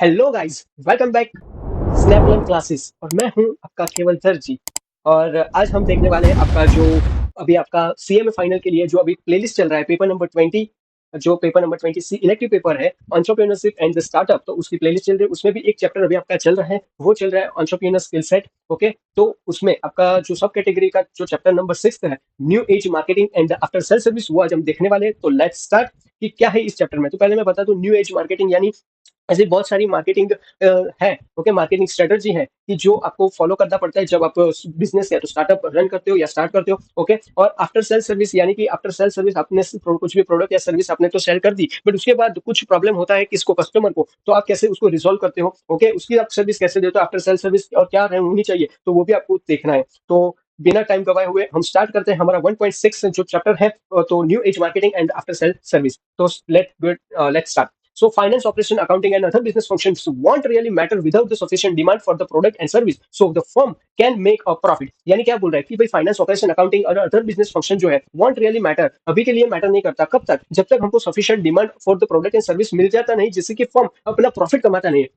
Hello guys, welcome back snap learn classes. और मैं हूं आपका केवल दर जी। और आज हम देखने वाले हैं आपका जो अभी आपका सीएमए फाइनल के लिए जो अभी प्लेलिस्ट चल रहा है, पेपर नंबर 20। जो पेपर नंबर 20 सी इलेक्टिव पेपर है, एंटरप्रेन्योरशिप एंड द स्टार्टअप, तो उसकी प्लेलिस्ट चल रही है। उसमें भी एक चैप्टर अभी आपका चल रहा है, वो चल रहा है एंटरप्रेन्योर स्किल सेट। ओके, तो उसमें आपका जो सब कैटेगरी का जो चैप्टर नंबर 6 है, new age marketing and after sale service, वो आज हम देखने वाले हैं। तो लेट्स स्टार्ट कि क्या है इस चैप्टर में। तो पहले मैं बता दूं, न्यू एज मार्केटिंग यानी ऐसी बहुत सारी मार्केटिंग है। ओके, मार्केटिंग स्ट्रेटजी है कि जो आपको फॉलो करना पड़ता है जब आप बिजनेस या तो स्टार्टअप रन करते हो या स्टार्ट करते हो। ओके, और आफ्टर सेल सर्विस यानी कि आफ्टर सेल सर्विस आपने कुछ भी प्रोडक्ट या सर्विस आपने तो सेल कर दी, बट उसके बाद कुछ प्रॉब्लम होता है किसको, कस्टमर को, तो आप कैसे उसको रिजोल्व करते हो। ओके, उसकी आप सर्विस कैसे देते हो आफ्टर सेल सर्विस, और क्या होनी चाहिए, तो वो भी आपको देखना है। तो बिना टाइम गवाए हुए हम स्टार्ट करते हैं हमारा 1.6 जो चैप्टर है, तो new age marketing and after sale service. तो let's start. So finance, operation, accounting, and other business functions won't really matter without the sufficient demand for the product and service. So the firm can make a profit. यानी क्या बोल रहा है कि भाई finance, operation, accounting और other business function जो है वॉन्ट रियली मैटर, अभी के लिए मैटर नहीं करता। कब तक? जब तक हमको sufficient demand for the product and service मिल जाता नहीं, जिससे कि फर्म अपना प्रॉफिट कमाता नहीं है।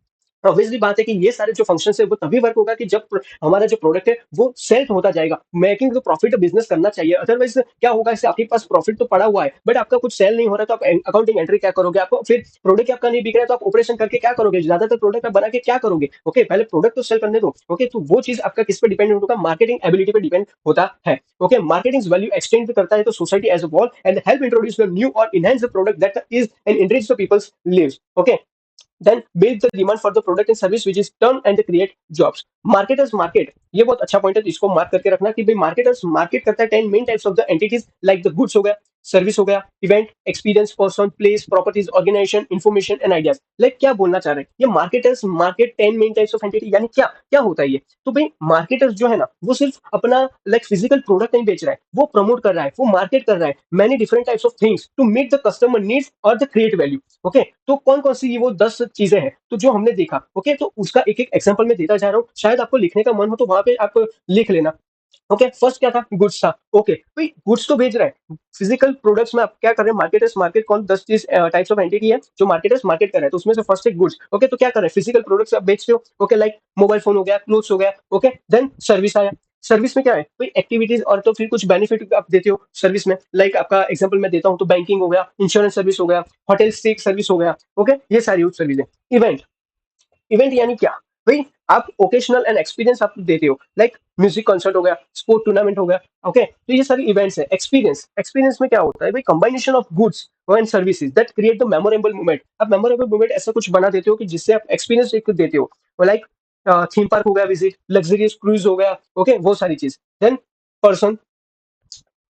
ऑब्वियसली बात है कि ये सारे जो फंक्शन है वो तभी वर्क होगा कि जब हमारा जो प्रोडक्ट है वो सेल होता जाएगा। मेकिंग तो प्रॉफिट बिजनेस करना चाहिए, अदरवाइज क्या होगा, इससे आपके पास प्रॉफिट तो पड़ा हुआ है बट आपका कुछ सेल नहीं हो रहा, तो आप अकाउंटिंग एंट्री क्या करोगे, आपको फिर प्रोडक्ट आपका नहीं बिक रहा है तो आप ऑपरेशन करके क्या करोगे, ज्यादातर प्रोडक्ट आप बना के क्या करोगे। ओके, पहले प्रोडक्ट तो सेल करने दो। ओके, तो वो चीज आपका किस पे डिपेंड होगा, मार्केटिंग एबिलिटी पे डिपेंड होता है। ओके, मार्केटिंग वैल्यू एक्सटेंड करता है तो society as a whole and help introduce the new और enhance the product that is and enrich the people's lives. Okay, then build the demand for the product and service which is turn and create jobs. Marketers market, ये बहुत अच्छा point है, तो इसको mark करके रखना कि भाई मार्केटर्स मार्केट करता है 10 main types of the entities, like the goods हो गया, सर्विस हो गया, event, experience, person, place, properties, organisation, information and ideas. Like क्या बोलना चाह रहे हैं ये marketers market 10 main types of entity, यानी क्या क्या होता है ये। तो भाई मार्केटर्स जो है ना, वो सिर्फ अपना लाइक फिजिकल प्रोडक्ट नहीं बेच रहा है, वो प्रमोट कर रहा है, वो मार्केट कर रहा है many different types of things to meet the customer needs और द क्रिएट वैल्यू। ओके, तो कौन कौन सी ये वो 10 चीजें हैं तो जो हमने देखा। ओके, तो उसका एक एक एग्जांपल में देता जा रहा हूँ, शायद आपको लिखने का मन हो तो वहां पे आप लिख लेना। ओके, फर्स्ट क्या था, गुड्स था। ओके भाई, गुड्स तो बेच रहा है, फिजिकल प्रोडक्ट्स में आप क्या कर रहे हैं, मार्केटर्स मार्केट कौन 10 चीज टाइप्स ऑफ एंटिटी है जो मार्केटर्स मार्केट कर रहे हैं, तो उसमें से फर्स्ट है गुड्स। ओके, तो क्या कर रहे हैं, फिजिकल प्रोडक्ट्स आप बेचते हो। ओके, लाइक मोबाइल फोन हो गया, क्लोथ्स हो गया। ओके, देन सर्विस आया। सर्विस में क्या है, कोई एक्टिविटीज और तो फिर कुछ बेनिफिट आप देते हो सर्विस में। लाइक आपका एग्जांपल मैं देता हूं तो बैंकिंग हो गया, इंश्योरेंस सर्विस हो गया, होटल स्टे सर्विस हो गया। ओके, ये सारी सर्विस है। इवेंट, इवेंट यानी क्या भाई, आप ओकेशनल एंड एक्सपीरियंस आप देते हो, लाइक म्यूजिक कॉन्सर्ट हो गया, स्पोर्ट टूर्नामेंट हो गया। ओके, तो ये सारी इवेंट्स है। एक्सपीरियंस, एक्सपीरियंस में क्या होता है भाई, कंबाइनेशन of goods and services that create the memorable moment. आप मेमोरेबल मोमेंट ऐसा कुछ बना देते हो कि जिससे आप एक्सपीरियंस एक देते हो, लाइक थीम पार्क हो गया, विजिट, लग्जरियस क्रूज हो गया। ओके, वो सारी चीज। Then person,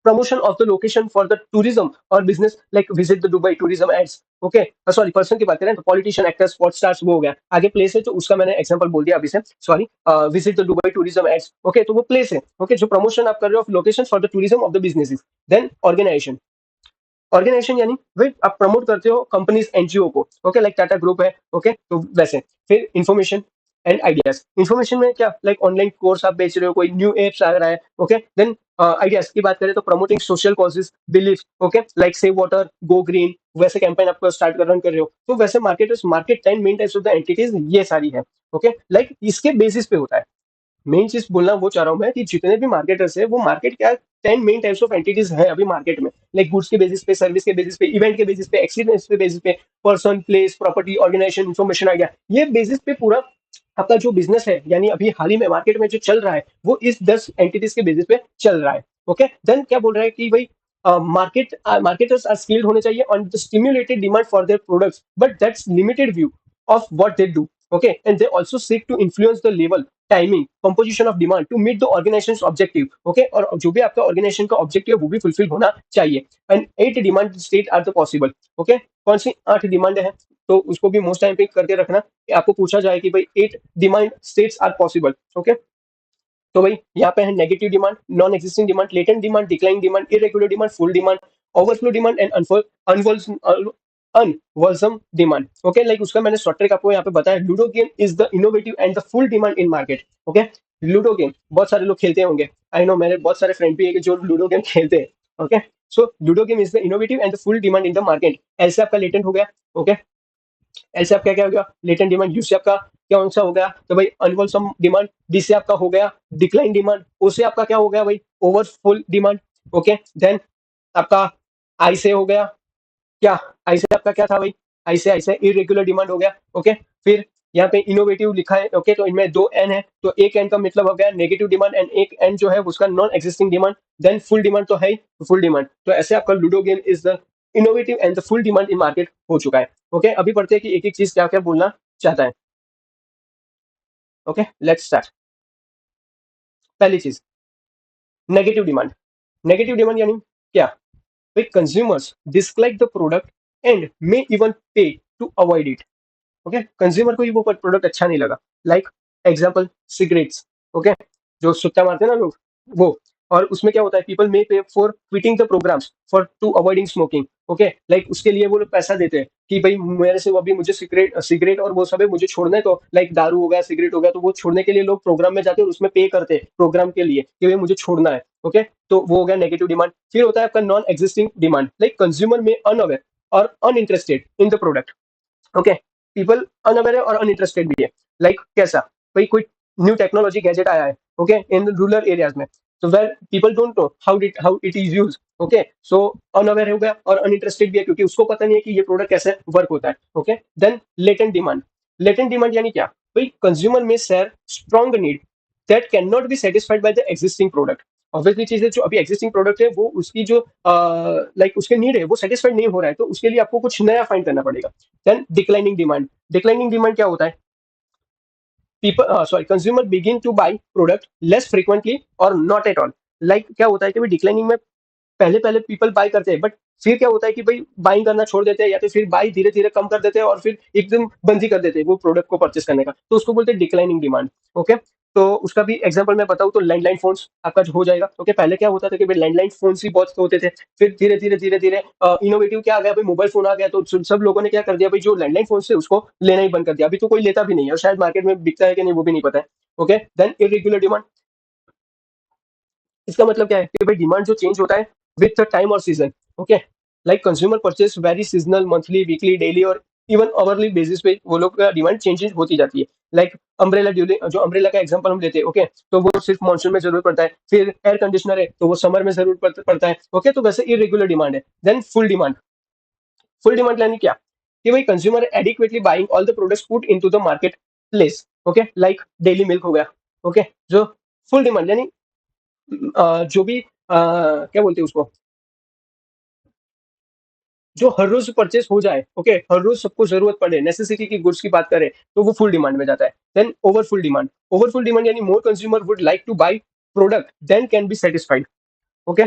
promotion of the location for the tourism or business, like visit the Dubai tourism ads. Okay, sorry, person की बात करें तो पॉलिटिशियन, एक्टर, स्पोर्ट्स स्टार्स, वो हो गया। आगे प्लेस है तो उसका मैंने एग्जांपल बोल दिया अभी से, sorry. Visit the Dubai tourism ads. Okay, तो वो प्लेस है। ओके, जो प्रमोशन आप कर रहे हो location for the tourism of the businesses. Then organisation, organisation यानी भाई आप प्रमोट करते हो कंपनीज, एनजीओ को। ओके, लाइक टाटा ग्रुप है। ओके, तो वैसे। फिर इंफॉर्मेशन एंड आइडियाज, इंफॉर्मेशन में क्या, लाइक ऑनलाइन कोर्स आप बेच रहे हो, कोई न्यू एप्स आ रहा है। ओके, देन आइडियाज की बात करें तो promoting social causes, belief. Okay, like save water, go green, वैसे कैंपेन आप स्टार्ट कर रन कर रहे हो। तो वैसे marketers market 10 main types of the entities, ये सारी है। ओके, लाइक इसके बेसिस पे होता है। मेन चीज बोलना वो चाह रहा हूँ मैं कि जितने भी मार्केटर्स है वो मार्केट क्या, 10 मेन टाइप्स ऑफ एंटिटीज है अभी मार्केट में, लाइक गुड्स के बेसिस पे, सर्विस के बेसिस पे, इवेंट के बेसिस पे, एक्सपीरियंस के बेसिस पे, person, place, property, organisation, information, idea, ये बेसिस पे पूरा आपका जो बिजनेस है, यानी अभी हाल ही में मार्केट में जो चल रहा है वो इस 10 एंटिटीज के बेसिस पे चल रहा है। ओके, देन क्या बोल रहा है कि भाई मार्केटर्स आर स्किल्ड होने चाहिए on the stimulated demand for their products, but that's limited view of what they do. Okay, and they also seek to influence the level, timing, composition of demand to meet the organisation objective. Okay, और जो भी आपका organisation का objective है वो भी fulfil होना चाहिए। And 8 demand state are the possible. Okay, कौन सी 8 डिमांड है, तो उसको भी मोस्ट टाइम पे करके रखना कि आपको पूछा जाए कि भाई 8 demand states are possible. Okay, तो भाई यहाँ पे है negative demand, non existing demand, latent demand, decline demand, irregular demand, full demand, overflow demand and unwholesome demand. Okay, like उसका मैंने शॉर्ट ट्रिक आपको यहाँ पे बताया, ludo game is the innovative and the full demand in market. Okay, ludo game बहुत सारे लोग खेलते होंगे, आई नो, मेरे बहुत सारे फ्रेंड भी है कि जो लूडो गेम खेलते हैं। Okay, so ludo game is the innovative and the full demand in the market, ऐसे आपका लेटेंट हो गया। ओके, एल से आपका क्या हो गया, लेटेंट डिमांड। यू से आपका क्या कौन सा हो गया, तो भाई अनवोलसम डिमांड। डी से आपका हो गया डिक्लाइन डिमांड। ओ से आपका क्या हो गया भाई, ओवरफुल डिमांड। ओके, देन आपका आई से हो गया क्या, आई से आपका क्या था भाई, आई से इरेगुलर डिमांड हो गया। ओके, फिर यहाँ पे इनोवेटिव लिखा है। ओके, तो इनमें दो एन है, तो एक एन का मतलब हो गया नेगेटिव डिमांड, एंड एक एन जो है उसका non existing demand. Then full demand तो है ही, फुल डिमांड। तो ऐसे आपका ludo game is the innovative and the full demand in market हो चुका है। ओके, अभी पढ़ते हैं कि एक एक चीज क्या क्या बोलना चाहता है। Okay, let's start. पहली चीज, नेगेटिव डिमांड। नेगेटिव डिमांड यानी क्या भाई, consumers dislike the product and may even pay to avoid it. Okay, consumer को ही वो प्रोडक्ट अच्छा नहीं लगा। Like example, cigarettes. ओके, जो सुट्टा मारते हैं ना लोग, वो। और उसमें क्या होता है, people may pay for quitting the programmes for to avoiding smoking. Okay, like उसके लिए वो लोग पैसा देते हैं कि भाई मेरे से अभी मुझे सिगरेट सिगरेट और वो सब है मुझे छोड़ना है, तो लाइक दारू हो गया, सिगरेट हो गया, तो वो छोड़ने के लिए लोग प्रोग्राम में जाते हैं और उसमें पे करते हैं प्रोग्राम के लिए कि भाई मुझे छोड़ना है। ओके, तो वो हो गया नेगेटिव डिमांड। फिर होता है आपका non existing demand, like consumer में अनअवेयर और uninterested in the product. Okay, people unaware है और अनइंटरेस्टेड भी है। लाइक कैसा, भाई कोई न्यू टेक्नोलॉजी गैजेट आया है। ओके, इन रूरल एरियाज में, तो where people don't know how it is use. Okay, so unaware हो गया और अनइंटरेस्टेड भी है, क्योंकि उसको पता नहीं है कि ये प्रोडक्ट कैसे वर्क होता है। Okay, then latent demand. Latent demand यानी क्या भाई, consumer may share strong need that can not be satisfied by the existing product. Obviously चीज है, जो अभी एग्जिस्टिंग प्रोडक्ट है वो उसकी जो लाइक उसके नीड है वो सेटिस्फाइड नहीं हो रहा है, तो उसके लिए आपको कुछ नया फाइंड करना पड़ेगा। Then declining demand. Declining demand क्या होता है, people sorry consumer begin to buy product less frequently और नॉट एट ऑल। लाइक क्या होता है कि भाई डिक्लाइनिंग में पहले पहले पीपल बाय करते हैं, बट फिर क्या होता है कि भाई बाइंग करना छोड़ देते हैं, या तो फिर बाई धीरे धीरे कम कर देते हैं और फिर एकदम बंद ही कर देते हैं वो प्रोडक्ट को परचेस करने का, तो उसको बोलते हैं डिक्लाइनिंग डिमांड। ओके, तो उसका भी एग्जांपल मैं बताऊं तो लैंडलाइन फोन्स आपका जो हो जाएगा। ओके, पहले क्या होता था कि भाई लैंडलाइन फोन्स ही बहुत होते थे, फिर धीरे धीरे धीरे धीरे इनोवेटिव क्या आ गया भाई, मोबाइल फोन आ गया, तो सब लोगों ने क्या कर दिया भाई, जो लैंडलाइन फोन से उसको लेना ही बंद कर दिया। अभी तो कोई लेता भी नहीं है, और शायद मार्केट में बिकता है कि नहीं वो भी नहीं पता है। Okay, then irregular demand. इसका मतलब क्या है कि भाई डिमांड जो चेंज होता है विथ टाइम और season. Okay, like consumer purchase very seasonal, monthly, weekly, daily और इवन आवरली बेसिस पे वो लोग का डिमांड चेंजेस होती जाती है। लाइक अम्ब्रेला ड्यूरिंग, जो अम्ब्रेला का एग्जांपल हम लेते हैं। ओके, तो वो सिर्फ मानसून में जरूरत पड़ता है। फिर एयर कंडीशनर है तो वो समर में जरूरत पड़ता है। ओके, तो वैसे इरेगुलर डिमांड है। Then full demand. Full demand यानी क्या कि भाई consumer adequately buying all the products put into the market place. Okay, like daily milk हो गया। ओके, जो फुल डिमांड यानी जो भी क्या बोलते हैं उसको, जो हर रोज परचेस हो जाए। ओके, हर रोज सबको जरूरत पड़े, नेसेसिटी की गुड्स की बात करें, तो वो फुल डिमांड में जाता है। Then overfull demand. Overfull demand यानी more consumer would like to buy product than can be satisfied. Okay,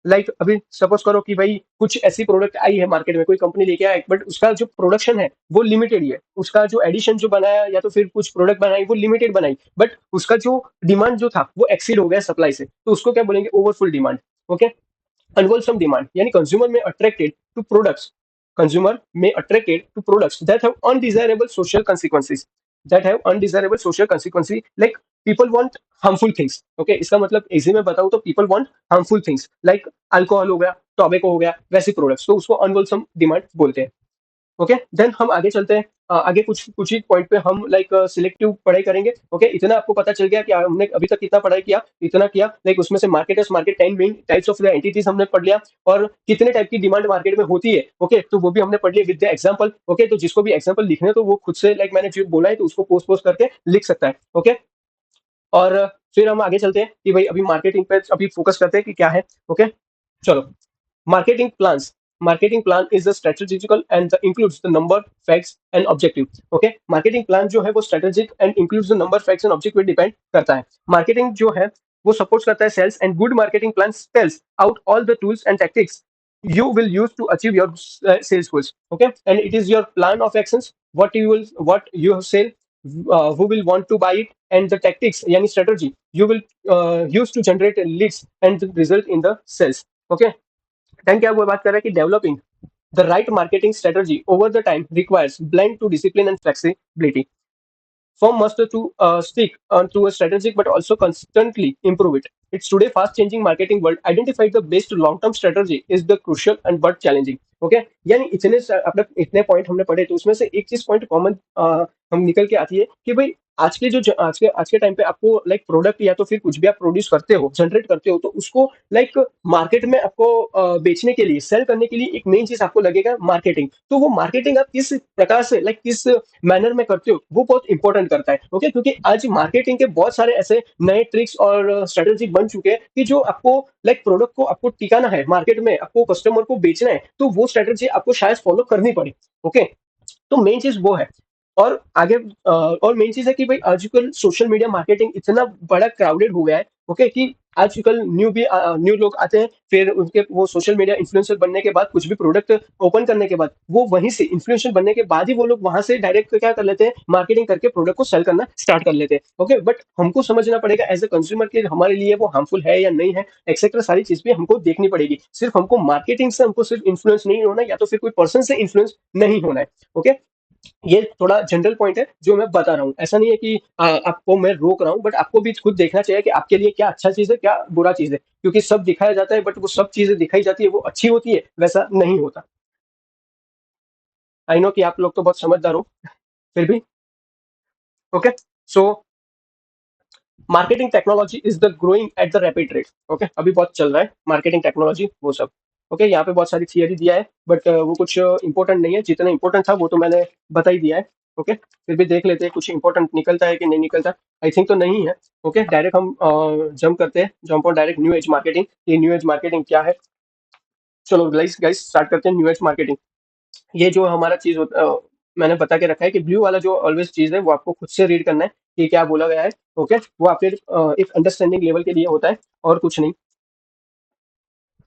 like अभी सपोज करो कि भाई कुछ ऐसी प्रोडक्ट आई है मार्केट में, कोई कंपनी लेके आया, बट उसका जो प्रोडक्शन है वो लिमिटेड ही है, उसका जो एडिशन जो बनाया या तो फिर कुछ प्रोडक्ट बनाई वो लिमिटेड बनाई, बट उसका जो डिमांड जो था वो एक्सीड हो गया सप्लाई से, तो उसको क्या बोलेंगे, overfull demand. Okay, unwholesome demand यानी consumer may attracted to products, consumer may attracted to products that have undesirable social consequences, like people want harmful things. Okay, इसका मतलब इजी में बताऊं तो people want harmful things like alcohol हो गया, tobacco हो गया, वैसे प्रोडक्ट्स, तो उसको अनवेलसम डिमांड बोलते हैं। ओके, देन हम आगे चलते हैं। आगे कुछ कुछ ही पॉइंट पे हम लाइक सिलेक्टिव पढ़ाई करेंगे। ओके, इतना आपको पता चल गया कि हमने अभी तक कितना पढ़ाई किया, इतना किया। लाइक उसमें से marketers, market 10 main types of entities हमने पढ़ लिया, और कितने टाइप की डिमांड मार्केट में होती है। ओके, तो वो भी हमने पढ़ लिया विद द एग्जांपल। ओके, तो जिसको भी एग्जांपल लिखने तो वो खुद से लाइक मैंने जो बोला है तो उसको पोस्ट पोस्ट करके लिख सकता है। ओके, और फिर हम आगे चलते हैं कि भाई अभी मार्केटिंग पे अभी फोकस करते हैं कि क्या है। ओके, चलो। Marketing plans. Marketing plan is a strategical and includes the number, facts and objective. Okay, marketing plan जो है वो strategic and includes the number, facts and objective पे depend करता है। Marketing जो है वो supports करता है sales, and good marketing plan spells out all the tools and tactics you will use to achieve your sales goals. Okay, and it is your plan of actions, what you sell, who will want to buy it, and the tactics yani strategy you will use to generate leads and result in the sales. Okay, then क्या वो बात कर रहा है कि developing the right marketing strategy over the time requires blend to discipline and flexibility. Firm must to stick to a strategic but also constantly improve it. It's today fast-changing marketing world. Identify the best long-term strategy is the crucial and but challenging. Okay यानी अपने इतने point हमने पढ़े तो उसमें से एक चीज पॉइंट कॉमन हम निकल के आती है कि भाई आज के टाइम पे आपको लाइक प्रोडक्ट या तो फिर कुछ भी आप प्रोड्यूस करते हो जनरेट करते हो तो उसको लाइक मार्केट में आपको बेचने के लिए सेल करने के लिए एक मेन चीज आपको लगेगा मार्केटिंग। तो वो मार्केटिंग आप किस प्रकार से लाइक किस मैनर में करते हो वो बहुत इंपॉर्टेंट करता है। ओके क्योंकि आज मार्केटिंग के बहुत सारे ऐसे नए ट्रिक्स और स्ट्रेटेजी बन चुके हैं कि जो आपको लाइक प्रोडक्ट को आपको टिकाना है मार्केट में आपको कस्टमर को बेचना है तो वो स्ट्रेटेजी आपको शायद फॉलो करनी पड़े। ओके तो मेन चीज वो है। और आगे और मेन चीज है कि भाई आजकल सोशल मीडिया मार्केटिंग इतना बड़ा क्राउडेड हो गया है। ओके कि आजकल न्यू लोग आते हैं फिर उनके वो सोशल मीडिया इन्फ्लुएंसर बनने के बाद कुछ भी प्रोडक्ट ओपन करने के बाद वो वहीं से इन्फ्लुएंसर बनने के बाद ही वो लोग वहां से डायरेक्ट क्या कर लेते हैं मार्केटिंग करके प्रोडक्ट को सेल करना स्टार्ट कर लेते हैं। ओके बट हमको समझना पड़ेगा एज ए कंज्यूमर कि हमारे लिए वो हार्मफुल है या नहीं है एक्सेट्रा सारी चीज भी हमको देखनी पड़ेगी। सिर्फ हमको मार्केटिंग से हमको सिर्फ इन्फ्लुएंस नहीं होना या तो फिर कोई पर्सन से इन्फ्लुएंस नहीं होना है। ओके ये थोड़ा जनरल पॉइंट है जो मैं बता रहा हूँ। ऐसा नहीं है कि आपको मैं रोक रहा हूँ बट आपको भी खुद देखना चाहिए कि आपके लिए क्या अच्छा चीज है क्या बुरा चीज है क्योंकि सब दिखाया जाता है बट वो सब चीजें दिखाई जाती है वो अच्छी होती है वैसा नहीं होता। आई नो कि आप लोग तो बहुत समझदार हो फिर भी। Okay so marketing technology is the growing at the rapid rate. Okay अभी बहुत चल रहा है मार्केटिंग टेक्नोलॉजी वो सब। ओके यहाँ पे बहुत सारी थियरी दिया है बट वो कुछ इंपॉर्टेंट नहीं है जितना इंपॉर्टेंट था वो तो मैंने बता ही दिया है। ओके फिर भी देख लेते हैं कुछ इंपॉर्टेंट निकलता है कि नहीं निकलता। आई थिंक तो नहीं है। ओके डायरेक्ट हम जंप करते हैं jump on direct new age marketing. ये न्यू एज मार्केटिंग क्या है चलो गाइस गाइस स्टार्ट करते हैं न्यू एज मार्केटिंग। ये जो हमारा चीज होता मैंने बता के रखा है कि ब्लू वाला जो ऑलवेज चीज है वो आपको खुद से रीड करना है कि क्या बोला गया है। ओके वो आपके एक अंडरस्टैंडिंग लेवल के लिए होता है और कुछ नहीं।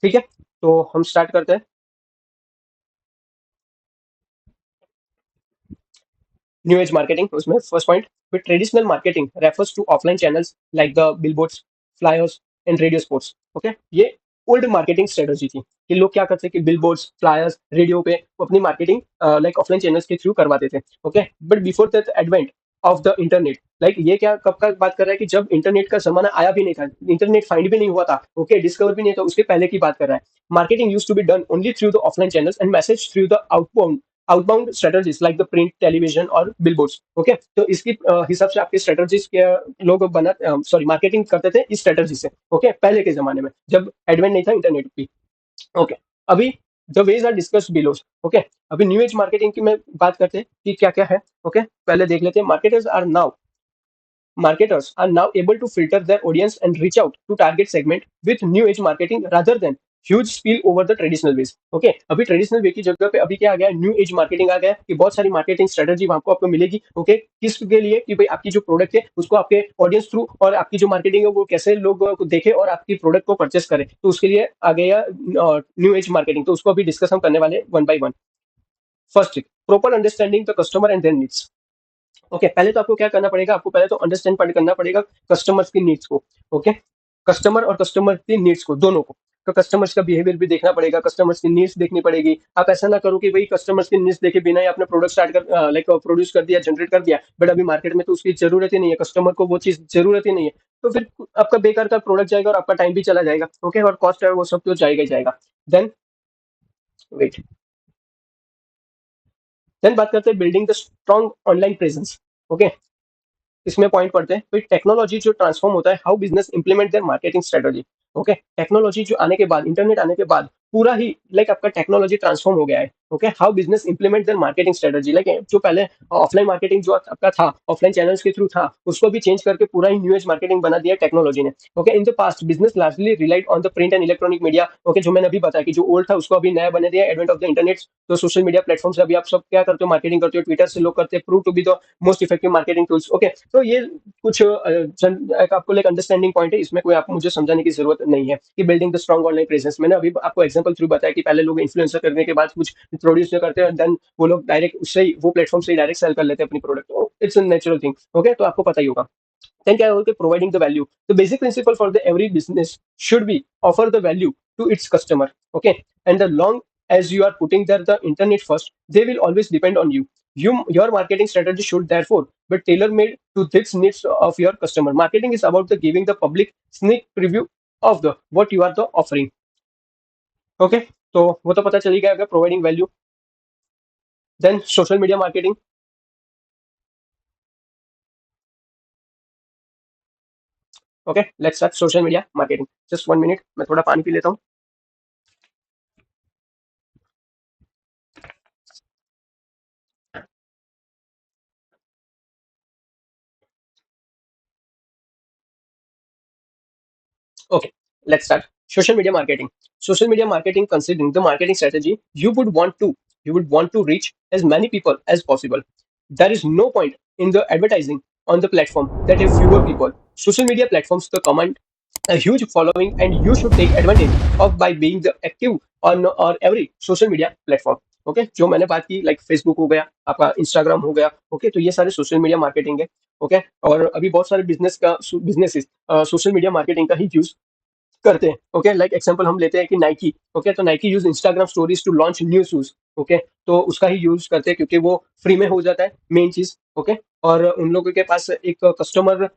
ठीक है तो हम स्टार्ट करते हैं न्यू एज मार्केटिंग। उसमें first point with traditional marketing refers to offline channels like the billboards flyers and radio spots. Okay ये ओल्ड मार्केटिंग स्ट्रेटजी थी कि लोग क्या करते कि बिलबोर्ड्स फ्लायर्स रेडियो पे वो अपनी मार्केटिंग लाइक ऑफलाइन चैनल्स के थ्रू करवाते थे। Okay but before that advent of the internet like ये क्या कब का बात कर रहा है कि जब इंटरनेट का जमाना आया भी नहीं था इंटरनेट फाइंड भी नहीं हुआ था। ओके डिस्कवर भी नहीं था उसके पहले की बात कर रहा है। Marketing use to be done only through the offline channels and message through the outbound strategies like the print television और बिलबोर्ड्स। ओके तो इसकी हिसाब से आपके स्ट्रेटजीज के लोग बना सॉरी मार्केटिंग करते थे इस स्ट्रेटजी से। ओके पहले के जमाने में जब एडवेंट नहीं था इंटरनेट की। ओके अभी the ways are discuss below. Okay अभी न्यू एज मार्केटिंग की मैं बात करते हैं कि क्या क्या है। ओके पहले देख लेते हैं marketers are now able to filter their audience and reach out to target segment with new age marketing rather than huge spill over the traditional ways. Okay अभी ट्रेडिशनल वे की जगह पे अभी क्या आ गया न्यू एज मार्केटिंग आ गया कि बहुत सारी मार्केटिंग स्ट्रेटजी वहां आपको मिलेगी। ओके किसके लिए कि भाई आपकी जो प्रोडक्ट है उसको आपके ऑडियंस थ्रू और आपकी जो मार्केटिंग है वो कैसे लोग को देखे और आपकी प्रोडक्ट को परचेस करें तो उसके लिए आ गया न्यू एज मार्केटिंग। तो उसको अभी डिस्कस हम करने वाले one by one. First proper understanding the customer and there needs. Okay पहले तो आपको क्या करना पड़ेगा आपको पहले तो अंडरस्टैंड करना पड़ेगा कस्टमर्स की नीड्स को। ओके कस्टमर और कस्टमर की नीड्स को दोनों को। तो कस्टमर्स का बिहेवियर भी देखना पड़ेगा कस्टमर्स की नीड्स देखनी पड़ेगी। आप ऐसा ना करो कि भाई कस्टमर्स की नीड्स देखे बिना ही आपने प्रोडक्ट स्टार्ट कर लाइक प्रोड्यूस कर दिया जनरेट कर दिया बट अभी मार्केट में तो उसकी जरूरत ही नहीं है कस्टमर को वो चीज जरूरत ही नहीं है। तो फिर आपका बेकार का प्रोडक्ट जाएगा और आपका टाइम भी चला जाएगा। ओके और कॉस्ट है वो सब तो जाएगा ही जाएगा। देन वेट देन बात करते हैं building the strong online presence. Okay इसमें पॉइंट पढ़ते हैं तो टेक्नोलॉजी जो ट्रांसफॉर्म होता है how business implement their marketing strategy. Okay technology जो आने के बाद इंटरनेट आने के बाद पूरा ही लाइक आपका टेक्नोलॉजी ट्रांसफॉर्म हो गया है। Okay how business implement their marketing strategy like जो पहले ऑफलाइन मार्केटिंग जो आपका था ऑफलाइन चैनल्स के थ्रू था उसको भी चेंज करके पूरा ही न्यू एज मार्केटिंग बना दिया टेक्नोलॉजी ने। Okay in the past business largely relied on the print and electronic media. Okay जो मैंने अभी बताया कि जो ओल्ड था उसको अभी नया बना दिया एडवेंट ऑफ द इंटरनेट। तो सोशल मीडिया प्लेटफॉर्म से अभी आप सब क्या करते हो मार्केटिंग करते हो ट्विटर से लोग करते हैं prove to be the most effective marketing tools. Okay तो ये कुछ एक आपको एक अंडरस्टैंडिंग पॉइंट है इसमें कोई आपको मुझे समझाने की जरूरत नहीं है कि building the strong online presence. मैंने अभी आपको एग्जांपल थ्रू बताया कि पहले लोग इन्फ्लुएंसर करने के बाद कुछ प्रोड्यूस करते हैं देन वो लोग डायरेक्ट उससे ही वो प्लेटफॉर्म से ही डायरेक्ट सेल कर लेते हैं अपनी product. It's a natural thing. Okay तो आपको पता ही होगा। then क्या होगा providing the value the basic principle for the every business should be offer the value to its customer। okay and the long as you are putting there the internet first they will always depend on you। Your marketing strategy should therefore be tailor made to this needs of your customer. Marketing is about the giving the public sneak preview of the what you are the offering. Okay, तो वो तो पता चली गया अगर providing value. Then social media marketing. Okay, let's start social media marketing. Just 1 minute, मैं थोड़ा पानी पी लेता हूँ. Okay, let's start. Social media marketing. Social media marketing considering the marketing strategy you would want to reach as many people as possible. There is no point in the advertising on the platform that have fewer people. Social media platforms the command a huge following and you should take advantage of by being the active on or every social media platform. Okay, जो मैंने बात की like Facebook हो गया, आपका Instagram हो गया. Okay, तो ये सारे सोशल मीडिया मार्केटिंग है. ओके, और अभी बहुत सारे बिजनेसेस सोशल मीडिया मार्केटिंग का ही यूज करते हैं. ओके, लाइक एग्जांपल हम लेते हैं कि नाइकी. ओके, तो Nike use Instagram stories to launch new shoes. Okay, तो उसका ही यूज करते हैं क्योंकि वो फ्री में हो जाता है मेन चीज. ओके, और उन लोगों के पास एक कस्टमर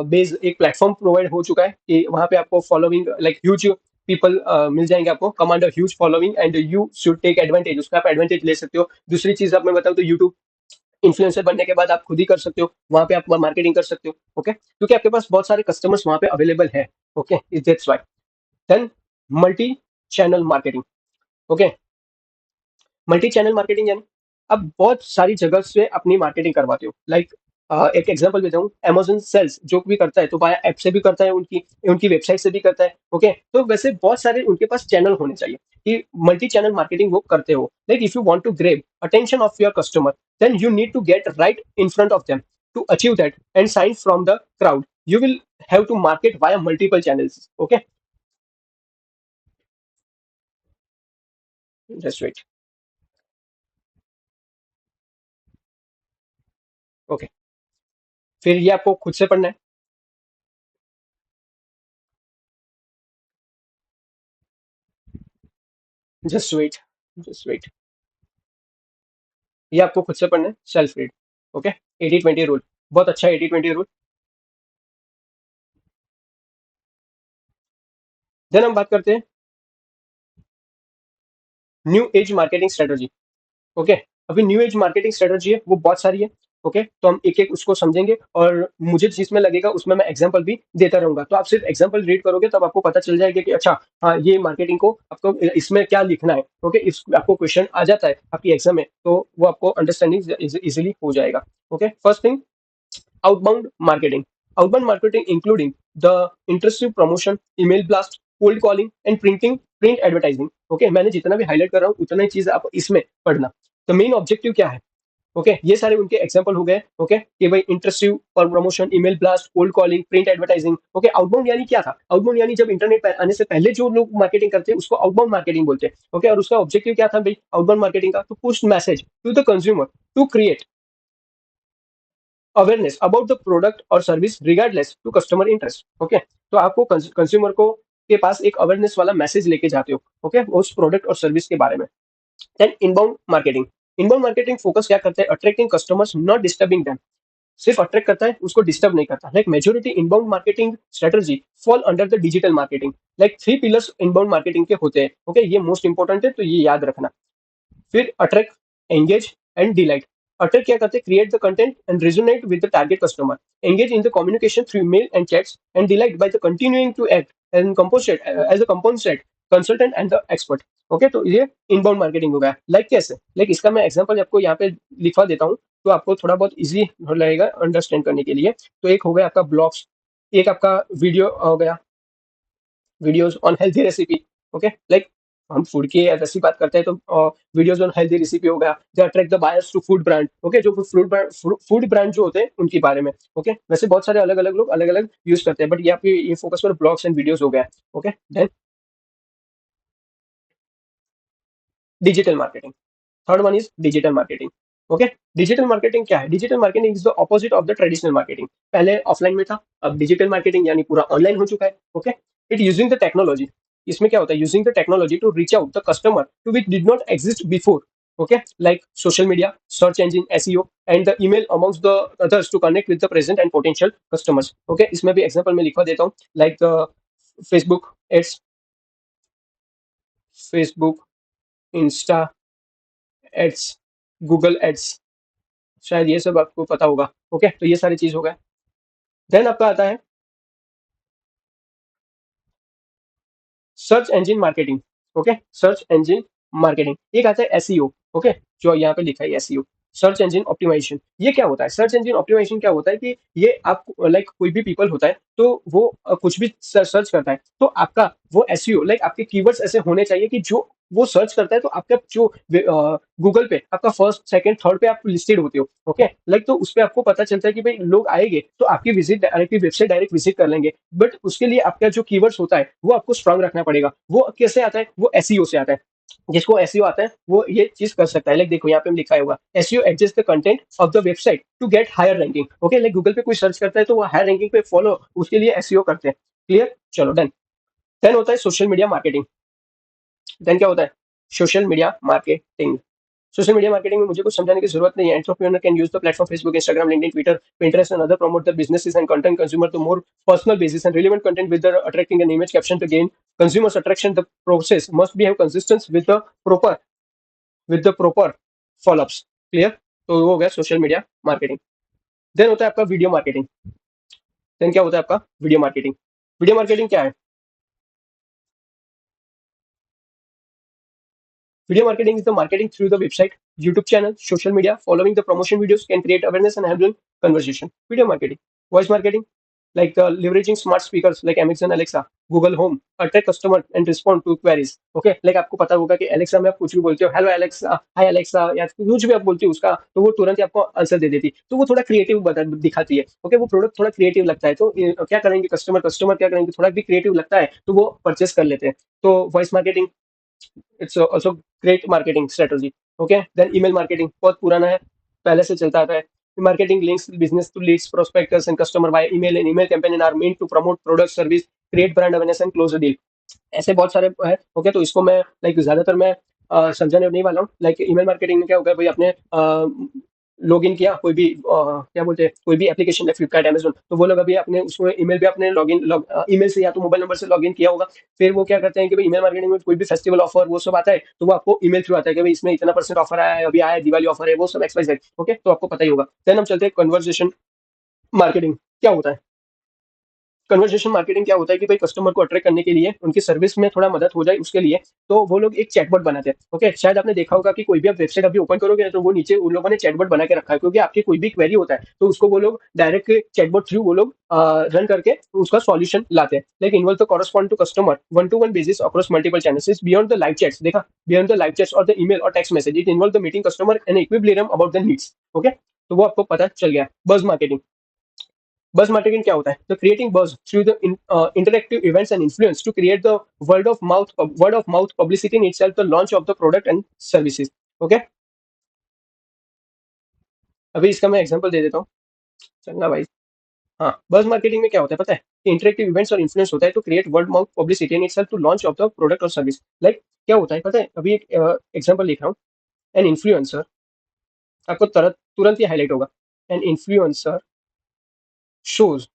बेस एक प्लेटफॉर्म प्रोवाइड हो चुका है कि वहां पे आपको फॉलोइंग लाइक ह्यूज पीपल मिल जाएंगे. आपको command a huge following and you should take advantage. उसका आप एडवांटेज ले सकते हो. दूसरी चीज आप मैं बताऊँ तो यूट्यूब इन्फ्लुएंसर बनने के बाद आप खुद ही कर सकते हो, वहां पे आप मार्केटिंग कर सकते हो. ओके, क्योंकि आपके पास बहुत सारे कस्टमर्स वहां पे अवेलेबल है. Okay, that's why. Then multi channel marketing. Okay, multi channel marketing यानी आप बहुत सारी जगह से अपनी मार्केटिंग करवाते हो. लाइक एक एग्जांपल देता हूँ, अमेजन सेल्स जो भी करता है तो वाया ऐप से भी करता है, उनकी उनकी वेबसाइट से भी करता है. ओके, तो वैसे बहुत सारे उनके पास चैनल होने चाहिए कि मल्टी चैनल मार्केटिंग वो करते हो. Like if you want to grab attention of your customer then you need to get right in front of them. To achieve that and shine from the crowd you will have to market via multiple channels. Okay, just wait. Okay, फिर ये आपको खुद से पढ़ना है. Just wait, just wait. ये आपको खुद से पढ़ना है, सेल्फ रीड. ओके, 80-20 रूल बहुत अच्छा है. 80-20 रूल. देन हम बात करते हैं new age marketing strategy. Okay, अभी न्यू एज मार्केटिंग स्ट्रेटजी है वो बहुत सारी है. ओके, तो हम एक एक उसको समझेंगे और मुझे जिसमें लगेगा उसमें मैं एग्जांपल भी देता रहूंगा. तो आप सिर्फ एग्जांपल रीड करोगे तब आपको पता चल जाएगा कि अच्छा, हाँ ये मार्केटिंग को आपको इसमें क्या लिखना है. ओके, इस आपको क्वेश्चन आ जाता है आपकी एग्जाम में तो वो आपको अंडरस्टैंडिंग इजिली हो जाएगा. Okay, first thing, outbound marketing. Outbound marketing including the intrusive promotion, email blast, cold calling and print advertising. Okay, मैंने जितना भी हाईलाइट कर रहा हूँ उतना ही चीज आप इसमें पढ़ना. तो मेन ऑब्जेक्टिव क्या है? ओके, ये सारे उनके एग्जांपल हो गए. ओके, कि भाई interactive for promotion, email blast, cold calling, print advertising. Okay, outbound यानी क्या था? आउटबाउंड यानी जब इंटरनेट पर आने से पहले जो लोग मार्केटिंग करते हैं उसको आउटबाउंड मार्केटिंग बोलते हैं. ओके, और उसका ऑब्जेक्टिव क्या था भाई आउटबाउंड मार्केटिंग का? तो push message to the consumer to create awareness about the product और service regardless to customer interest. Okay, तो आपको कंज्यूमर को के पास एक अवेयरनेस वाला मैसेज लेके जाते हो. ओके, उस प्रोडक्ट और सर्विस के बारे में. Then inbound marketing. Inbound marketing focus क्या करता है? Attracting customers not disturbing them. सिर्फ अट्रैक्ट करता है, उसको डिस्टर्ब नहीं करता. Like majority inbound marketing strategy fall under the digital marketing. Like 3 pillars inbound marketing के होते हैं. ओके, ये मोस्ट इंपॉर्टेंट है तो ये याद रखना. फिर attract, engage and delight. Attract क्या करते हैं? Create the content and resonate with the target customer. Engage in the communication through mail and chats and delight by the continuing to act and composite as a composite consultant and the expert. Okay, तो ये inbound marketing हो गया. Like कैसे? Like इसका मैं example आपको यहाँ पे लिखवा देता हूँ तो आपको थोड़ा बहुत इजी लगेगा अंडरस्टैंड करने के लिए. तो एक हो गया आपका ब्लॉग्स, एक आपका वीडियो हो गया, videos on healthy recipe. Okay, like हम फूड की रेसिपी बात करते हैं तो वीडियोस ऑन हेल्थी रेसिपी हो गया. They attract the buyers to food brand. Okay, जो फूड ब्रांड जो होते हैं उनके बारे में. ओके, वैसे बहुत सारे अलग अलग लोग अलग अलग यूज करते हैं बट ये आपकी ये फोकस पर ब्लॉग्स एंड वीडियोस हो गया. Okay, then digital marketing. Third one is digital marketing. Okay, digital marketing क्या है? Digital marketing is the opposite of the traditional marketing. पहले ऑफलाइन में था, अब डिजिटल मार्केटिंग यानी पूरा ऑनलाइन हो चुका है. Okay, it using the technology. इसमें क्या होता है? Using the technology to reach out the customer to which did not exist before. Okay, like social media, search engine SEO, and the email amongst the others to connect with the present and potential customers. Okay, इसमें भी example मैं लिखवा देता हूँ, like Facebook ads, Facebook, Insta ads, Google ads, शायद ये सब आपको पता होगा. ओके, तो ये सारी चीज हो गया. देन आपका आता है search engine marketing. Okay, search engine marketing. एक आता है एसईओ. ओके, जो यहाँ पे लिखा है एसईओ, सर्च इंजन ऑप्टिमाइजेशन. ये क्या होता है? सर्च इंजन ऑप्टिमाइजेशन क्या होता है कि ये आप लाइक कोई भी पीपल होता है तो वो कुछ भी सर्च करता है, तो आपका वो एसईओ लाइक आपके कीवर्ड्स ऐसे होने चाहिए कि जो वो सर्च करता है तो आपका जो गूगल पे आपका फर्स्ट सेकंड थर्ड पे आप लिस्टेड होते हो. ओके, लाइक तो उस पे आपको पता चलता है कि भाई लोग आएंगे तो आपकी visit directly website direct visit कर लेंगे. बट उसके लिए आपका जो कीवर्ड्स होता है वो आपको स्ट्रांग रखना पड़ेगा. वो कैसे आता है? वो एसईओ से आता है. जिसको एसईओ आता है वो ये चीज कर सकता है. लाइक देखो यहाँ पे लिखा है हुआ SEO adjust the content of the website to get higher ranking. Okay, like Google पे कोई सर्च करता है तो वो हायर रैंकिंग पे फॉलो उसके लिए एसईओ करते हैं. क्लियर? चलो डन. देन होता है सोशल मीडिया मार्केटिंग. देन क्या होता है? Social media marketing. Social media marketing में मुझे कुछ समझाने की जरूरत नहीं है. Entrepreneur can use the platform Facebook, Instagram, LinkedIn, Twitter, Pinterest and other promote their businesses and content consumer to more personal basis and relevant content with their attracting an image caption to gain consumers attraction. The process must be have consistence with the proper follow-ups. Clear? तो वो हो गया social media marketing. Then होता है आपका video marketing. Then क्या होता है आपका? Video marketing. वीडियो मार्केटिंग क्या है? Video marketing is the marketing through the website, YouTube channel, social media. Following the promotion videos can create awareness and handle conversation. Video marketing. Voice marketing, like leveraging smart speakers like Amazon Alexa, Google Home, attract customer and respond to queries. Okay, like आपको पता होगा कि Alexa में आप कुछ भी बोलते हो, हेलो Alexa, हाय Alexa, या कुछ भी आप बोलते हो उसका, तो वो तुरंत ही आपको आंसर दे देती. तो वो थोड़ा क्रिएटिव दिखाती है. ओके, वो प्रोडक्ट थोड़ा क्रिएटिव लगता है, तो क्या करेंगे कस्टमर क्या करेंगे, थोड़ा भी क्रिएटिव लगता है तो वो परचेस कर लेते हैं. तो voice marketing, it's also great marketing strategy. Okay, then email marketing बहुत पुराना है, पहले से चलता आता है. Marketing links business to leads, prospectors, and customer via email and email campaign are meant to promote product, service, create brand awareness and close a deal. ऐसे बहुत सारे है. ओके, तो इसको मैं लाइक ज्यादातर मैं समझाने नहीं वाला हूँ. लाइक ईमेल मार्केटिंग में क्या होगा भाई, आपने लॉग इन किया कोई भी क्या बोलते हैं, कोई भी एप्लीकेशन है फ्लिपकार्ट अमेजोन, तो वो लोग अभी अपने उसमें ईमेल पे अपने लॉग इन ईमेल से या तो मोबाइल नंबर से लॉग इन किया होगा. फिर वो क्या करते हैं कि भाई ईमेल मार्केटिंग में कोई भी फेस्टिवल ऑफर वो सब आता है तो वो आपको ईमेल थ्रू आता है कि भाई इसमें इतना परसेंट ऑफर आया है, अभी आया है, दिवाली ऑफर है, वो सब XYZ. ओके, तो आपको पता ही होगा. देन हम चलते हैं कन्वर्सेशन मार्केटिंग. क्या होता है कन्वर्सेशन मार्केटिंग? क्या होता है कि भाई कस्टमर को अट्रैक्ट करने के लिए, उनकी सर्विस में थोड़ा मदद हो जाए उसके लिए, तो वो लोग एक चैटबॉट बनाते हैं. ओके, शायद आपने देखा होगा कि कोई भी आप वेबसाइट अभी ओपन करोगे तो वो नीचे उन लोगों ने चैटबॉट बना के रखा है, क्योंकि आपकी कोई भी क्वेरी होता है तो उसको वो लोग डायरेक्ट चैटबॉट थ्रू वो लोग रन करके उसका सॉल्यूशन लाते हैं. Like involve the correspond to customer one to one basis across multiple channels is beyond the live chats. देखा, बियॉन्ड द लाइव चैट्स और द ईमेल और text message, it involve the meeting customer and equilibrium about the needs. Okay, तो वो आपको पता चल गया. बज मार्केटिंग. बस मार्केटिंग क्या होता है? The creating buzz through the interactive events and influence to create the word of mouth publicity in itself the launch of the product and services. Okay, अभी इसका मैं एग्जांपल दे देता हूँ. चलना भाई. हाँ, बज मार्केटिंग में क्या होता है पता है? इंटरैक्टिव इवेंट्स और इन्फ्लुएंस होता है to create word mouth publicity in itself to launch of the product और सर्विस. लाइक क्या होता है पता है? अभी एक एग्जांपल लिख रहा हूँ. एन इन्फ्लुएंसर, आपको तुरंत ही हाईलाइट होगा. An influencer shows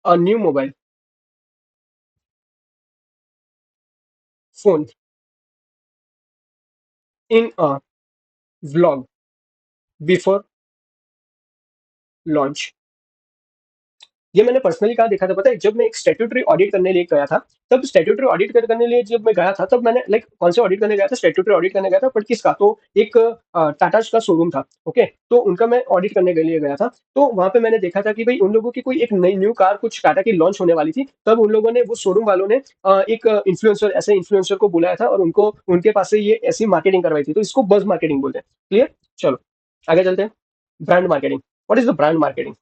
a new mobile phone in a vlog before launch. ये मैंने पर्सनली कहाँ देखा था पता है? जब मैं एक स्टैट्यूटरी ऑडिट करने लिए गया था, तब स्टैट्यूटरी ऑडिट करने लिए जब मैं गया था, तब मैंने लाइक कौन से ऑडिट करने गया था? स्टैट्यूटरी ऑडिट करने गया था, बट किसका? तो एक टाटा का शोरूम था. ओके, तो उनका मैं ऑडिट करने के लिए गया था. तो वहां पे मैंने देखा था कि भाई उन लोगों की कोई एक नई न्यू कार कुछ टाटा की लॉन्च होने वाली थी. तब उन लोगों ने, वो शोरूम वालों ने एक इन्फ्लुएंसर, ऐसे इन्फ्लुएंसर को बुलाया था और उनको उनके पास से ये ऐसी मार्केटिंग करवाई थी. तो इसको बज मार्केटिंग बोलते हैं. क्लियर? चलो आगे चलते हैं. Brand marketing. What is the brand marketing?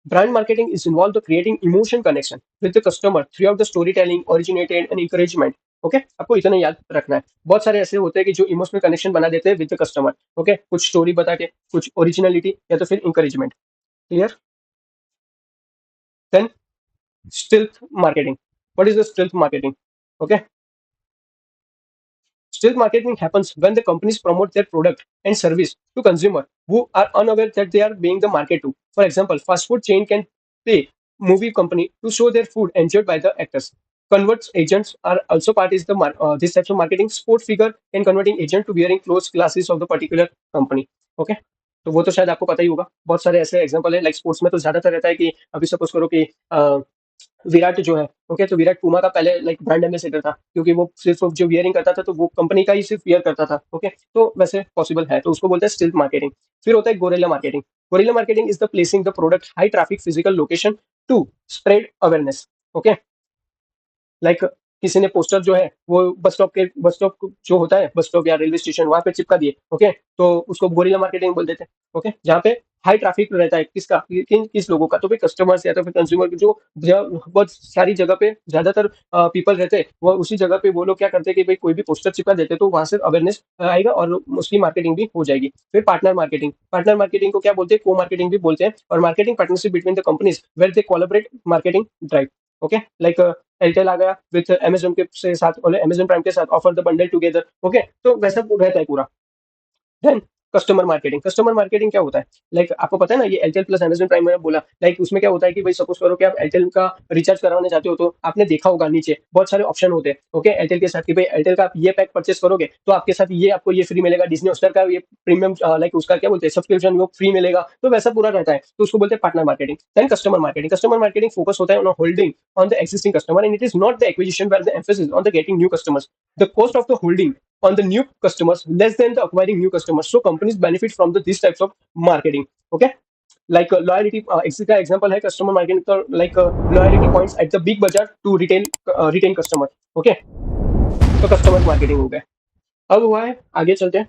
Brand marketing is involved in creating emotion connection with the customer throughout the storytelling, originated and encouragement. Okay, आपको इतना याद रखना है. बहुत सारे ऐसे होते हैं कि जो इमोशनल कनेक्शन बना देते हैं विद द कस्टमर. ओके, कुछ स्टोरी बता के, कुछ ओरिजिनलिटी, या तो फिर encouragement. Clear? Then stealth marketing. What is the stealth marketing? Okay, Stealth marketing happens when the companies promote their product and service to consumer who are unaware that they are being the market to. For example, fast food chain can pay movie company to show their food enjoyed by the actors. Converts agents are also part is the this types of marketing. Sport figure can converting agent to wearing close glasses of the particular company. Okay तो वो तो शायद आपको पता ही होगा बहुत सारे ऐसे एग्जांपल है लाइक स्पोर्ट्स में तो ज्यादातर रहता है कि अभी सपोज करो कि विराट जो है ओके तो विराट पुमा का पहले लाइक ब्रांड एम्बेसडर था क्योंकि वो सिर्फ जो वियरिंग करता था तो वो कंपनी का ही सिर्फ वियर करता था ओके तो वैसे पॉसिबल है तो उसको बोलते हैं स्टिल्थ मार्केटिंग फिर होता है guerrilla marketing guerrilla marketing is the placing the product high traffic physical location to spread awareness okay like किसी ने पोस्टर जो है वो बस स्टॉप जो होता है बस स्टॉप या रेलवे स्टेशन वहां पे चिपका दिए ओके तो उसको गोरिल्ला मार्केटिंग बोल देते हैं ओके जहाँ पे हाई ट्रैफिक रहता है किसका किस लोगों का तो फिर कस्टमर्स या तो फिर कंज्यूमर जो बहुत सारी जगह पे ज्यादातर पीपल रहते हैं वो उसी जगह पे वो लोग क्या करते हैं कि भाई कोई भी पोस्टर चिपका देते हैं तो वहां से अवेयरनेस आएगा और उसकी मार्केटिंग भी हो जाएगी फिर पार्टनर मार्केटिंग को क्या बोलते हैं को मार्केटिंग भी बोलते हैं और marketing partnership between the companies where they collaborate marketing drive okay like Airtel आ गया विथ अमेजोन के से साथ और अमेजोन प्राइम के साथ offer the bundle together okay तो वैसा रहता है पूरा देन कस्टमर मार्केटिंग क्या होता है लाइक आपको पता है ना ये एयरटेल प्लस अमेजन प्राइम में बोला लाइक उसमें क्या होता है कि भाई सपोज करो कि आप एयरटेल का रिचार्ज करवाने चाहते हो तो आपने देखा होगा नीचे बहुत सारे ऑप्शन होते हैं ओके एयरटेल के साथ कि भाई एयरटेल का आप ये पैक परचेस करोगे तो आपके साथ ये आपको ये फ्री मिलेगा डिज्नी हॉटस्टार का ये प्रीमियम लाइक उसका क्या बोलते हैं सब्सक्रिप्शन वो फ्री मिलेगा तो वैसा पूरा रहता है तो उसको बोलते हैं partner marketing then customer marketing focus होता है on holding on the existing customer and it is not the acquisition where the emphasis on the getting new customers the cost of the holding on the new customers less than the acquiring new customers so companies benefit from these types of marketing okay like loyalty example है customer marketing तो like loyalty points at the big bazaar to retain customer okay तो customer marketing हो गया अब हुआ है आगे चलते हैं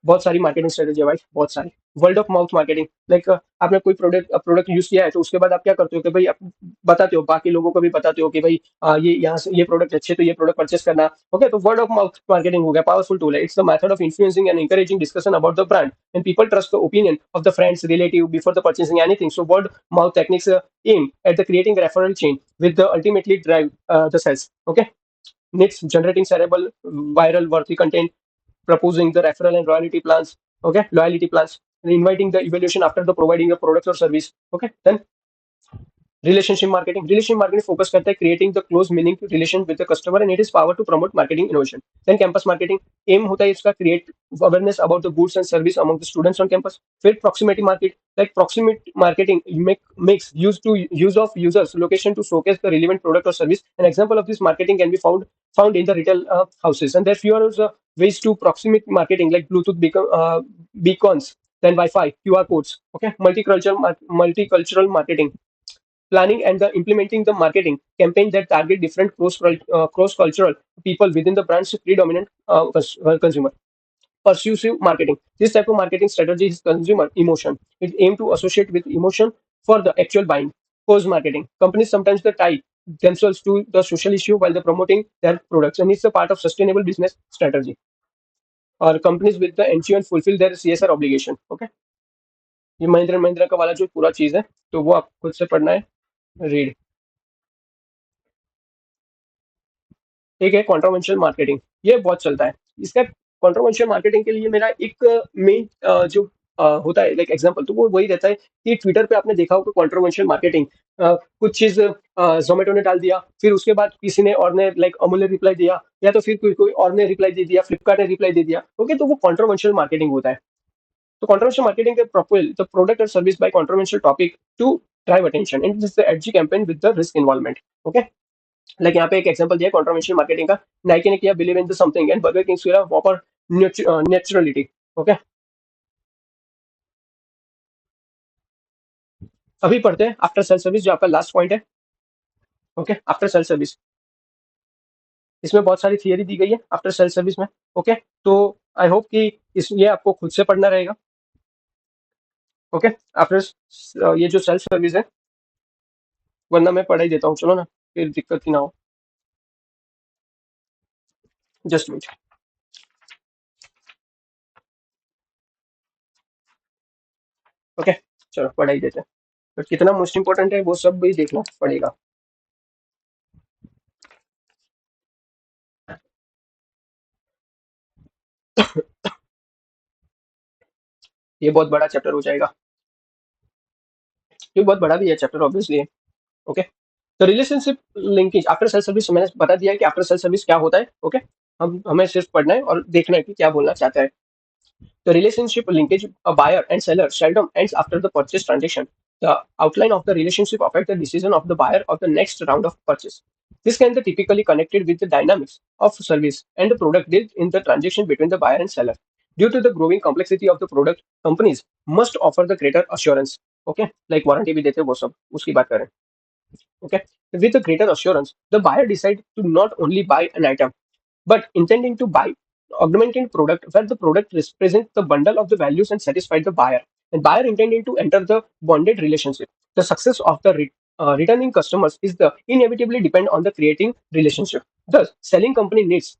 बहुत सारी मार्केटिंग स्ट्रेटेजी है भाई बहुत सारी world of mouth marketing like आपने कोई प्रोडक्ट यूज किया है तो उसके बाद आप क्या करते हो कि भाई आप बताते हो बाकी लोगों को भी बताते हो कि भाई ये यहाँ से ये प्रोडक्ट अच्छे तो ये प्रोडक्ट परचेस करना ओके तो वर्ड ऑफ माउथ मार्केटिंग हो गया पावरफुल टूल है it's the method of influencing and encouraging discussion about the brand and people trust the opinion of the friends relative before the purchasing anything so word mouth techniques aim at the creating a referral chain with the ultimately drive the sales okay next generating cerebral viral worthy content proposing the referral and royalty plans okay loyalty plans and inviting the evaluation after the providing the product or service okay then relationship marketing focus करता है creating the close meaning relation with the customer and it is power to promote marketing innovation then campus marketing aim होता है इसका create awareness about the goods and service among the students on campus फिर proximity market like proximity marketing makes use of users location to showcase the relevant product or service an example of this marketing can be found in the retail houses and there are few ways to proximity marketing like bluetooth beacons then wi-fi qr codes okay multicultural marketing planning and the implementing the marketing campaign that target different cross cultural people within the brand's predominant consumer persuasive marketing this type of marketing strategy is consumer emotion it aim to associate with emotion for the actual buying cause marketing companies sometimes they tie themselves to the social issue while they're promoting their products and it's a part of sustainable business strategy or companies with the ensure and fulfill their csr obligation okay ये महिंद्रा का वाला जो पूरा चीज है तो वो आप खुद से पढ़ना है रीड एक है कॉन्ट्रोवर्शियल मार्केटिंग ये बहुत चलता है इसका कॉन्ट्रोवर्शियल मार्केटिंग के लिए मेरा एक मेन जो होता है लाइक एग्जांपल तो वो वही रहता है कि ट्विटर पे आपने देखा होगा कॉन्ट्रोवर्शियल मार्केटिंग कुछ चीज जोमेटो ने डाल दिया फिर उसके बाद किसी ने और ने लाइक अमूल ने रिप्लाई दिया या तो फिर कोई कोई और ने रिप्लाई दे दिया फ्लिपकार्ट ने रिप्लाई दे दिया ओके तो वो कॉन्ट्रोवर्शियल मार्केटिंग होता है तो कॉन्ट्रोवर्शियल मार्केटिंग के प्रपोजल द प्रोडक्ट और service by controversial topic to drive attention and this the edgy campaign with the risk involvement okay like यहाँ पे एक एग्जांपल दिया कॉन्ट्रोवर्शियल मार्केटिंग का नाइकी ने किया believe in the something and burger Kings किया वॉपर naturality okay अभी पढ़ते हैं आफ्टर सेल सर्विस जो आपका लास्ट पॉइंट है ओके आफ्टर सेल सर्विस इसमें बहुत सारी थियरी दी गई है आफ्टर सेल सर्विस में ओके तो आई होप कि इस ये आपको खुद से पढ़ना रहेगा ओके आफ्टर ये जो सेल्फ सर्विस है वरना मैं पढ़ा ही देता हूँ चलो ना फिर दिक्कत ही ना हो जस्ट वेट ओके चलो पढ़ा ही देते हैं तो कितना मोस्ट इंपॉर्टेंट है वो सब भी देखना पड़ेगा ये बहुत बड़ा चैप्टर हो जाएगा। ये बहुत बड़ा भी है चैप्टर ऑब्वियसली। ओके, तो relationship linkage after sale service मैंने बता दिया है कि आफ्टर सेल सर्विस क्या होता है। ओके, हम हमें सिर्फ पढ़ना है और देखना है कि क्या बोलना चाहता है। The relationship linkage a buyer and seller seldom ends after the purchase transaction. The outline of the relationship affects the decision of the buyer of the next round of purchase. This can be typically connected with the dynamics of service and the product dealt in the transaction between the buyer and seller. Due to the growing complexity of the product, companies must offer the greater assurance. Okay, like warranty भी देते हैं वो सब उसकी बात करें। Okay, with a greater assurance, the buyer decide to not only buy an item but intending to buy augmented product where the product represents the bundle of the values and satisfy the buyer, and buyer intending to enter the bonded relationship. The success of the returning customers is the inevitably depend on the creating relationship. Thus selling company needs,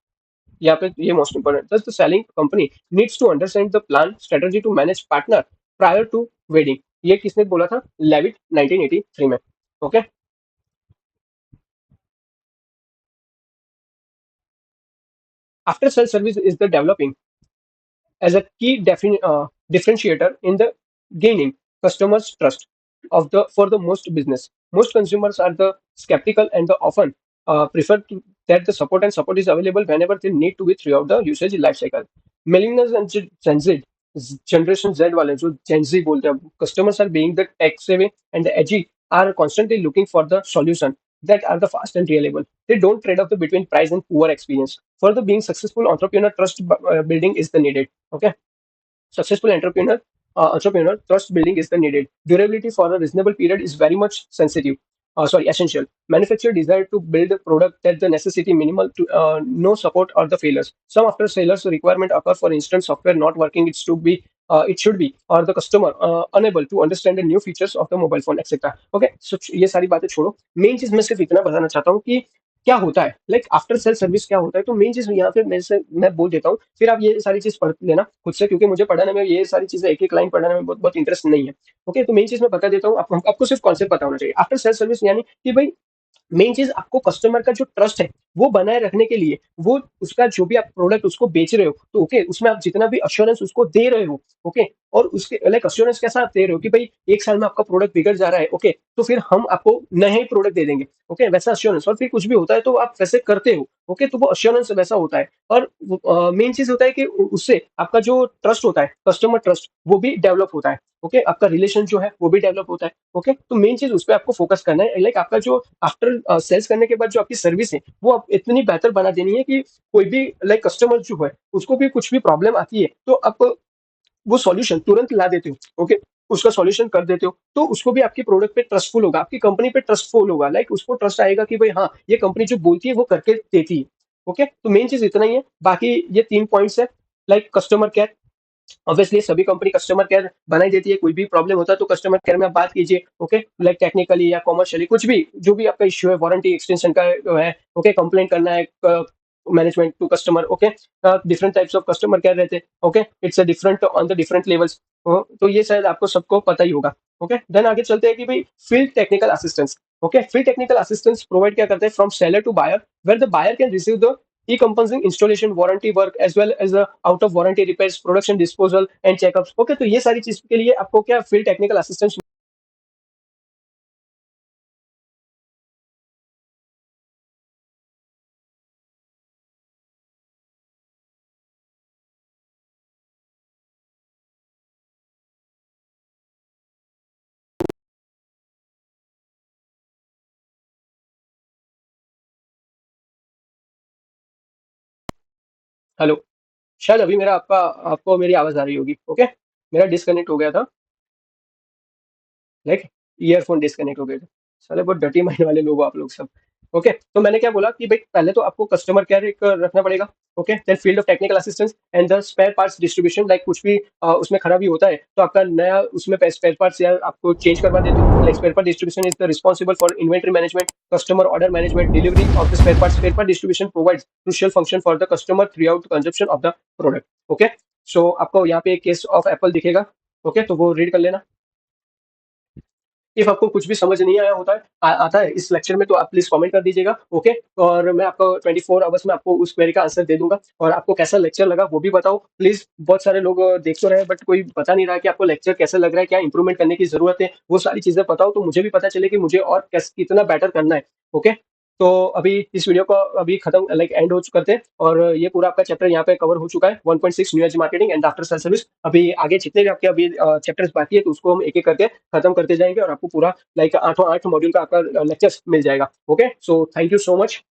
यहाँ पे ये most important, thus the selling company needs to understand the plan strategy to manage partner prior to wedding. ये किसने बोला था? Levitt 1983 में। Okay, after sale service is the developing as a key differentiator in the gaining customers' trust of the for the most business. Most consumers are the skeptical and the often prefer that the support is available whenever they need to be throughout the usage life cycle. Millennials and Gen Z, Generation Z वाले जो Gen Z बोलते हैं, customers are being the tech savvy and the edgy are constantly looking for the solution that are the fast and reliable. They don't trade off the between price and poor experience. For the being successful entrepreneur, trust building is the needed. Okay, successful entrepreneur trust building is the needed. Durability for a reasonable period is very much sensitive. Sorry, essential. Manufacturer desire to build a product that the necessity minimal to no support or the failures. Some after failures requirement occur. For instance, software not working. It should be, or the customer unable to understand the new features of the mobile phone, etc. Okay, so ये सारी बातें छोड़ो। Main चीज मैं सिर्फ इतना बताना चाहता हूँ कि क्या होता है, लाइक आफ्टर सेल सर्विस क्या होता है। तो मेन चीज यहाँ पे मैं बोल देता हूँ, फिर आप ये सारी चीज पढ़ लेना खुद से, क्योंकि मुझे पढ़ाने में ये सारी चीजें एक एक लाइन पढ़ाने में बहुत बहुत इंटरेस्ट नहीं है। ओके, तो मेन चीज मैं बता देता हूँ, आपको सिर्फ कॉन्सेप्ट पता होना चाहिए। आफ्टर सेल सर्विस यानी कि भाई मेन चीज आपको कस्टमर का जो ट्रस्ट है वो बनाए रखने के लिए, वो उसका जो भी आप प्रोडक्ट उसको बेच रहे हो, तो ओके उसमें आप जितना भी अश्योरेंस उसको दे रहे हो, ओके, और उसके लाइक अश्योरेंस कैसा आप दे रहे हो कि भाई एक साल में आपका प्रोडक्ट बिगड़ जा रहा है, ओके, तो फिर हम आपको नया ही प्रोडक्ट दे देंगे। ओके, वैसा अश्योरेंस, और फिर कुछ भी होता है तो आप वैसे करते हो। ओके, तो वो अश्योरेंस वैसा होता है। और मेन चीज होता है कि उससे आपका जो ट्रस्ट होता है, कस्टमर ट्रस्ट, वो भी डेवलप होता है। ओके, आपका रिलेशन जो है वो भी डेवलप होता है। ओके, तो मेन चीज उस पर आपको फोकस करना है, लाइक आपका जो आफ्टर सेल्स करने के बाद जो आपकी सर्विस है वो आप इतनी बेहतर बना देनी है कि कोई भी लाइक कस्टमर जो है उसको भी कुछ भी प्रॉब्लम आती है तो आप वो सॉल्यूशन तुरंत ला देते हो। ओके, उसका सॉल्यूशन कर देते हो, तो उसको भी आपकी प्रोडक्ट पे ट्रस्टफुल होगा, आपकी कंपनी पे ट्रस्टफुल होगा, लाइक उसको ट्रस्ट आएगा कि भाई हाँ ये कंपनी जो बोलती है वो करके देती है। ओके, तो मेन चीज इतना ही है। बाकी ये 3 पॉइंट्स है, लाइक कस्टमर केयर। ऑब्वियसली सभी कंपनी कस्टमर केयर बनाई देती है, कोई भी प्रॉब्लम होता है तो कस्टमर केयर में आप बात कीजिए। ओके, लाइक टेक्निकली या कॉमर्शियली कुछ भी जो भी आपका इश्यू है, वारंटी एक्सटेंशन का है, ओके, कंप्लेंट करना है management to customer. Okay, different types of customer care रहते हैं। Okay, it's a different on the different levels. तो ये शायद आपको सबको पता ही होगा। ओके, देन आगे चलते हैं कि भाई field technical assistance. Okay, field technical assistance provide क्या करते हैं from seller to buyer, where the buyer can receive the e-compensing installation warranty work as well as the out of warranty repairs, production disposal and checkups। Okay, तो ये सारी चीज के लिए आपको क्या फील्ड टेक्निकल असिस्टेंस। हेलो, शायद अभी मेरा आपका आपको मेरी आवाज आ रही होगी। ओके, मेरा डिस्कनेक्ट हो गया था, लाइक ईयरफोन डिस्कनेक्ट हो गए थे। साले बहुत डटी माइंड वाले लोग हो आप लोग सब। ओके, तो मैंने क्या बोला कि भाई पहले तो आपको कस्टमर केयर एक रखना पड़ेगा। Okay, then field of technical assistance and the spare parts distribution, like कुछ भी उसमें खराबी होता है तो आपका नया उसमें स्पेयर पार्ट्स या आपको चेंज करवा देते हो। Like spare part distribution is the responsible for inventory management, customer order management, delivery of the spare part. Spare part distribution provides crucial function for the customer throughout consumption of the product. Okay, so आपको यहाँ पे एक case of Apple दिखेगा। Okay, तो वो read कर लेना। If आपको कुछ भी समझ नहीं आया होता है आता है इस लेक्चर में, तो आप प्लीज कमेंट कर दीजिएगा, ओके। और मैं आपको 24 आवर्स में आपको उस क्वेरी का आंसर दे दूंगा। और आपको कैसा लेक्चर लगा वो भी बताओ प्लीज। बहुत सारे लोग देख तो रहे हैं बट कोई बता नहीं रहा है कि आपको लेक्चर कैसा लग रहा है, क्या इंप्रूवमेंट करने की जरूरत है, वो सारी चीजें बताओ तो मुझे भी पता चले कि मुझे और कितना बेटर करना है, ओके। तो अभी इस वीडियो को अभी खत्म लाइक एंड हो करते हैं, और ये पूरा आपका चैप्टर यहाँ पे कवर हो चुका है, 1.6 new age marketing and after sale service. अभी आगे जितने भी आपके अभी चैप्टर्स बाकी है तो उसको हम एक एक करके खत्म करते जाएंगे, और आपको पूरा लाइक 8 मॉड्यूल का आपका लेक्चर्स मिल जाएगा, okay. So thank you so much.